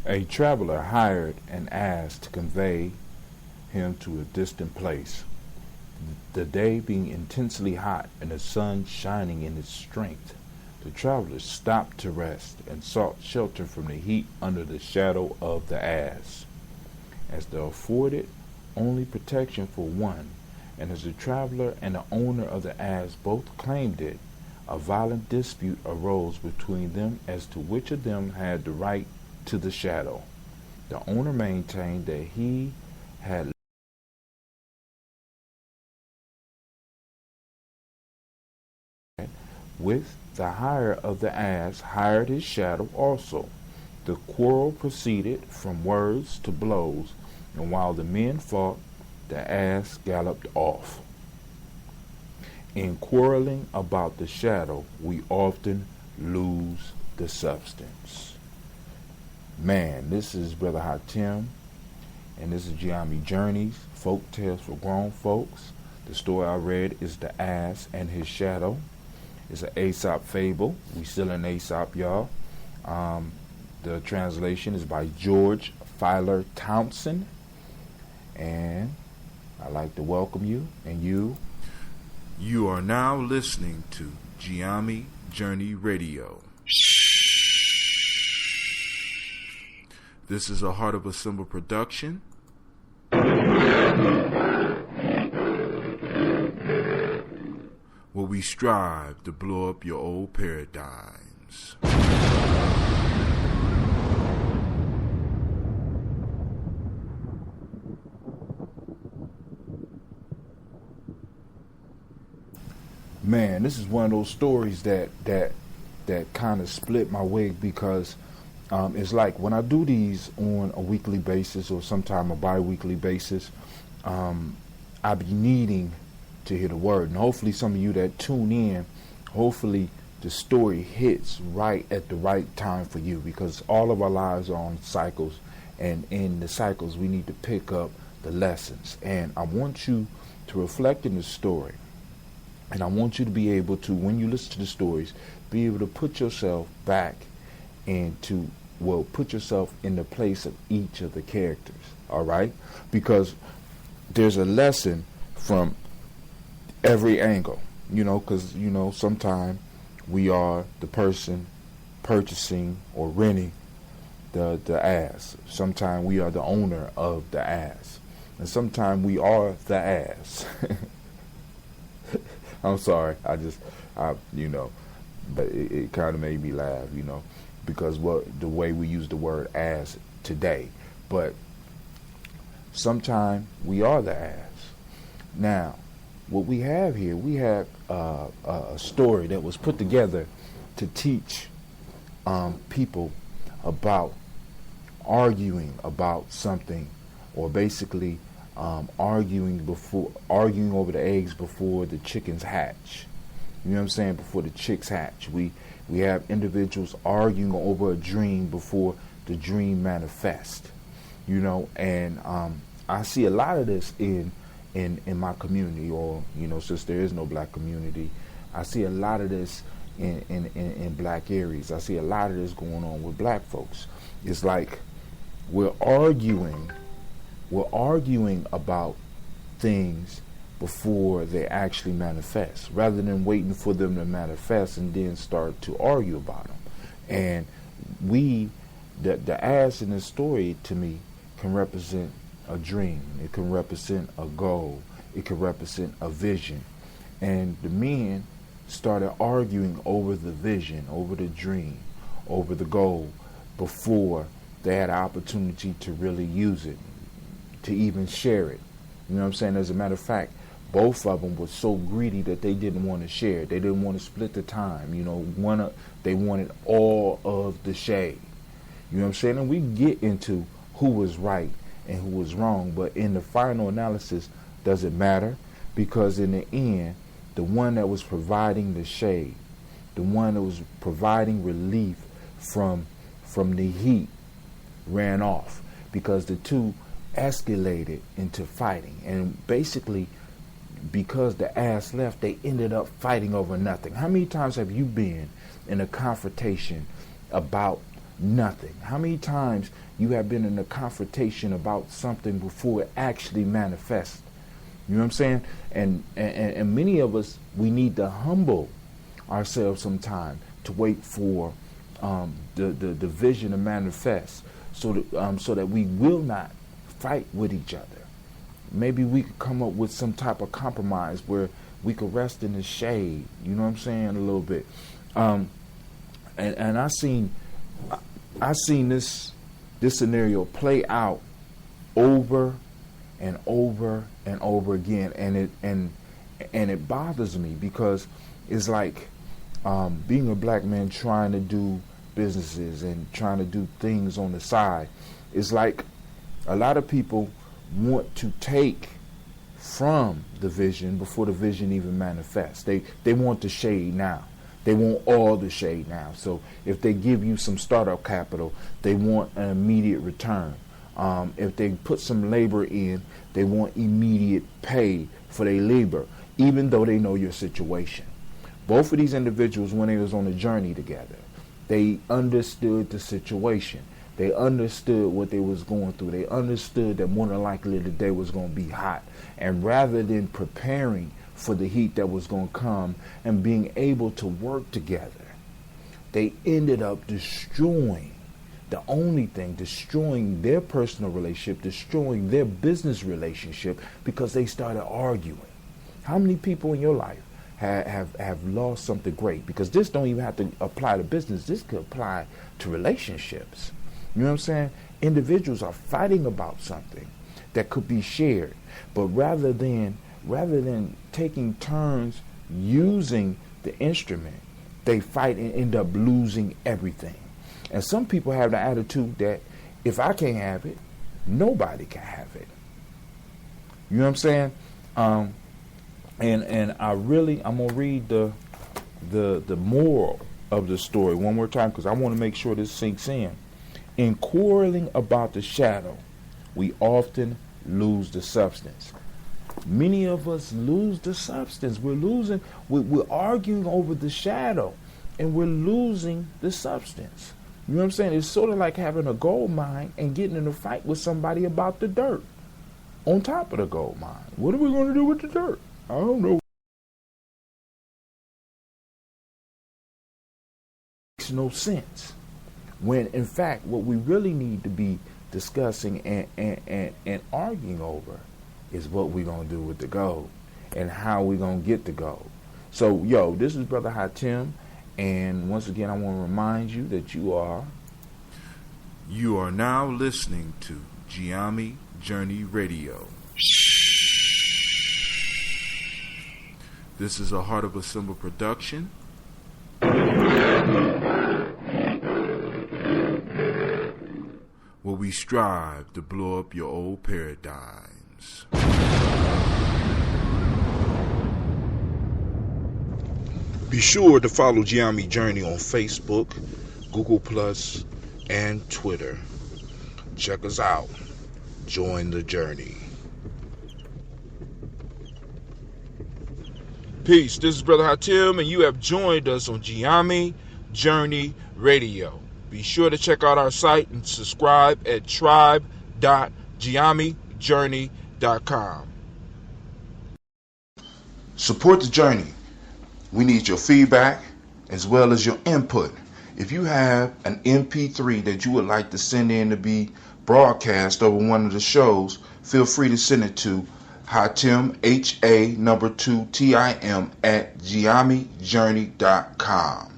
A traveler hired an ass to convey him to a distant place. The day being intensely hot and the sun shining in its strength, the travelers stopped to rest and sought shelter from the heat under the shadow of the ass. As they afforded only protection for one, and as the traveler and the owner of the ass both claimed it, a violent dispute arose between them as to which of them had the right to the shadow. The owner maintained that he had with the hire of the ass hired his shadow also. The quarrel proceeded from words to blows, and while the men fought, the ass galloped off. In quarreling about the shadow, we often lose the substance. Man, this is Brother Hatim, and this is Giami Journeys, Folk Tales for Grown Folks. The story I read is The Ass and His Shadow. It's an Aesop fable. We still in Aesop, y'all. The translation is by George Filer Townsend. And I'd like to welcome you. And you are now listening to Giami Journey Radio. This is a Heart of a Symbol production. Where we strive to blow up your old paradigms. Man, this is one of those stories that kind of split my wig because it's like when I do these on a weekly basis or sometime a bi-weekly basis, I be needing to hear the word. And hopefully some of you that tune in, hopefully the story hits right at the right time for you, because all of our lives are on cycles, and in the cycles we need to pick up the lessons. And I want you to reflect in the story, and I want you to be able to, when you listen to the stories, be able to put yourself back into, well, put yourself in the place of each of the characters, all right? Because there's a lesson from every angle, because, sometimes we are the person purchasing or renting the ass. Sometimes we are the owner of the ass. And sometimes we are the ass. I'm sorry. But it kind of made me laugh, because the way we use the word ass today. But sometimes we are the ass. Now, what we have here, we have a story that was put together to teach people about arguing about something, or basically arguing over the eggs before the chickens hatch. You know what I'm saying? Before the chicks hatch. We have individuals arguing over a dream before the dream manifests. And I see a lot of this in my community, or since there is no black community, I see a lot of this in black areas. I see a lot of this going on with black folks. It's like we're arguing about things before they actually manifest, rather than waiting for them to manifest and then start to argue about them. And the ass in this story, to me, can represent a dream. It can represent a goal. It can represent a vision. And the men started arguing over the vision, over the dream, over the goal, before they had an opportunity to really use it, to even share it. You know what I'm saying? As a matter of fact, both of them were so greedy that they didn't want to share. They didn't want to split the time. They wanted all of the shade. You know what I'm saying? And we get into who was right and who was wrong, but in the final analysis, does it matter? Because in the end, the one that was providing the shade, the one that was providing relief from the heat, ran off, because the two escalated into fighting. And basically, because the ass left, they ended up fighting over nothing. How many times have you been in a confrontation about Nothing. How many times you have been in a confrontation about something before it actually manifests? You know what I'm saying? And many of us, we need to humble ourselves sometime to wait for the vision to manifest, so that we will not fight with each other. Maybe we could come up with some type of compromise where we could rest in the shade. You know what I'm saying? A little bit. And I seen this scenario play out over and over and over again, and it bothers me, because it's like being a black man trying to do businesses and trying to do things on the side. It's like a lot of people want to take from the vision before the vision even manifests. They want the shade now. They want all the shade now. So if they give you some startup capital, they want an immediate return. If they put some labor in, they want immediate pay for their labor, even though they know your situation. Both of these individuals, when they was on a journey together, they understood the situation. They understood what they was going through. They understood that more than likely the day was going to be hot. And rather than preparing for the heat that was going to come and being able to work together, they ended up destroying their personal relationship, destroying their business relationship, because they started arguing. How many people in your life have lost something great? Because this don't even have to apply to business. This could apply to relationships. You know what I'm saying? Individuals are fighting about something that could be shared, but rather than taking turns using the instrument, they fight and end up losing everything. And some people have the attitude that if I can't have it, nobody can have it. You know what I'm saying? And I'm gonna read the moral of the story one more time, because I want to make sure this sinks in. In quarreling about the shadow, we often lose the substance. Many of us lose the substance. We're arguing over the shadow, and we're losing the substance. You know what I'm saying? It's sort of like having a gold mine and getting in a fight with somebody about the dirt on top of the gold mine. What are we going to do with the dirt? I don't know. It makes no sense. When in fact what we really need to be discussing and arguing over is what we're going to do with the gold and how we're going to get the gold. So, this is Brother Hatim, and once again, I want to remind you that you are now listening to Giami Journey Radio. This is a Heart of a Symbol production. Where we strive to blow up your old paradigms. Be sure to follow Giami Journey on Facebook, Google+, and Twitter. Check us out. Join the journey. Peace. This is Brother Hatim, and you have joined us on Giami Journey Radio. Be sure to check out our site and subscribe at tribe.giamijourney.com. Support the journey. We need your feedback as well as your input. If you have an MP3 that you would like to send in to be broadcast over one of the shows, feel free to send it to Hatim, HA2TIM @giamijourney.com.